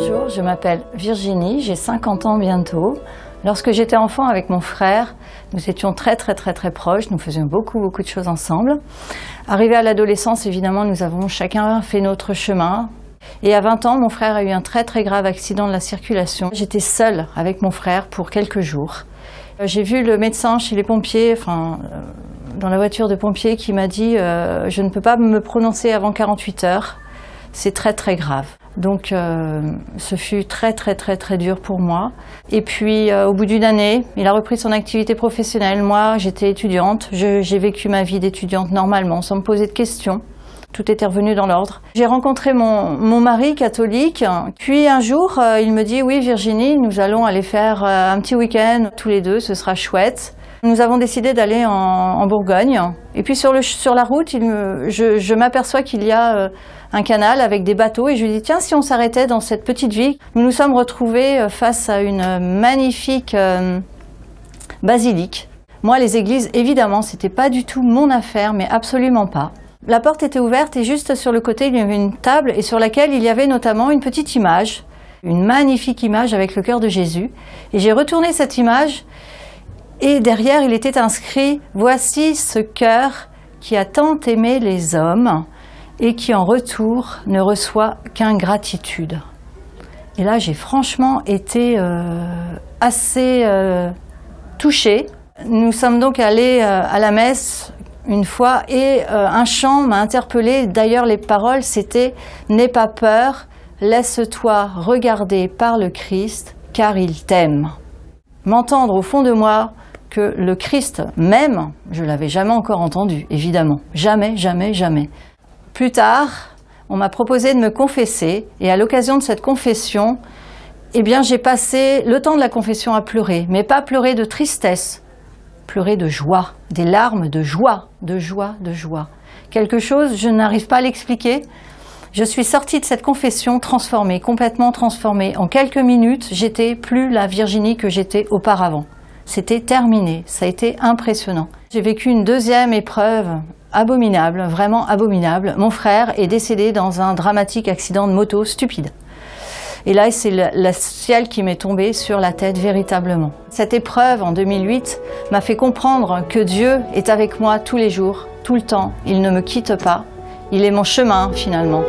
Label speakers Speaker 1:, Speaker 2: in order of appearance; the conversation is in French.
Speaker 1: Bonjour, je m'appelle Virginie, j'ai 50 ans bientôt. Lorsque j'étais enfant avec mon frère, nous étions très proches, nous faisions beaucoup de choses ensemble. Arrivé à l'adolescence, évidemment, nous avons chacun fait notre chemin. Et à 20 ans, mon frère a eu un très grave accident de la circulation. J'étais seule avec mon frère pour quelques jours. J'ai vu le médecin chez les pompiers, dans la voiture de pompiers, qui m'a dit je ne peux pas me prononcer avant 48 heures, c'est très grave. Donc ce fut très dur pour moi. Et puis au bout d'une année, il a repris son activité professionnelle. Moi, j'étais étudiante, j'ai vécu ma vie d'étudiante normalement, sans me poser de questions. Tout était revenu dans l'ordre. J'ai rencontré mon mari catholique, puis un jour, il me dit « Oui Virginie, nous allons aller faire un petit week-end tous les deux, ce sera chouette ». Nous avons décidé d'aller en Bourgogne. Et puis sur la route, je m'aperçois qu'il y a un canal avec des bateaux et je lui dis « Tiens, si on s'arrêtait dans cette petite ville ?» Nous nous sommes retrouvés face à une magnifique basilique. Moi, les églises, évidemment, c'était pas du tout mon affaire, mais absolument pas. La porte était ouverte et juste sur le côté, il y avait une table et sur laquelle il y avait notamment une petite image, une magnifique image avec le cœur de Jésus. Et j'ai retourné cette image et derrière, il était inscrit « Voici ce cœur qui a tant aimé les hommes et qui en retour ne reçoit qu'ingratitude. » Et là, j'ai franchement été assez touchée. Nous sommes donc allés à la messe une fois et un chant m'a interpellée. D'ailleurs, les paroles, c'était « N'aie pas peur, laisse-toi regarder par le Christ, car il t'aime. » M'entendre au fond de moi que le Christ m'aime, je ne l'avais jamais encore entendu, évidemment. Jamais. Plus tard, on m'a proposé de me confesser et à l'occasion de cette confession, eh bien, j'ai passé le temps de la confession à pleurer, mais pas pleurer de tristesse, pleurer de joie, des larmes de joie. Quelque chose, je n'arrive pas à l'expliquer. Je suis sortie de cette confession transformée, complètement transformée. En quelques minutes, j'étais plus la Virginie que j'étais auparavant. C'était terminé, ça a été impressionnant. J'ai vécu une deuxième épreuve abominable, vraiment abominable. Mon frère est décédé dans un dramatique accident de moto stupide. Et là, c'est le ciel qui m'est tombé sur la tête véritablement. Cette épreuve en 2008 m'a fait comprendre que Dieu est avec moi tous les jours, tout le temps. Il ne me quitte pas. Il est mon chemin finalement.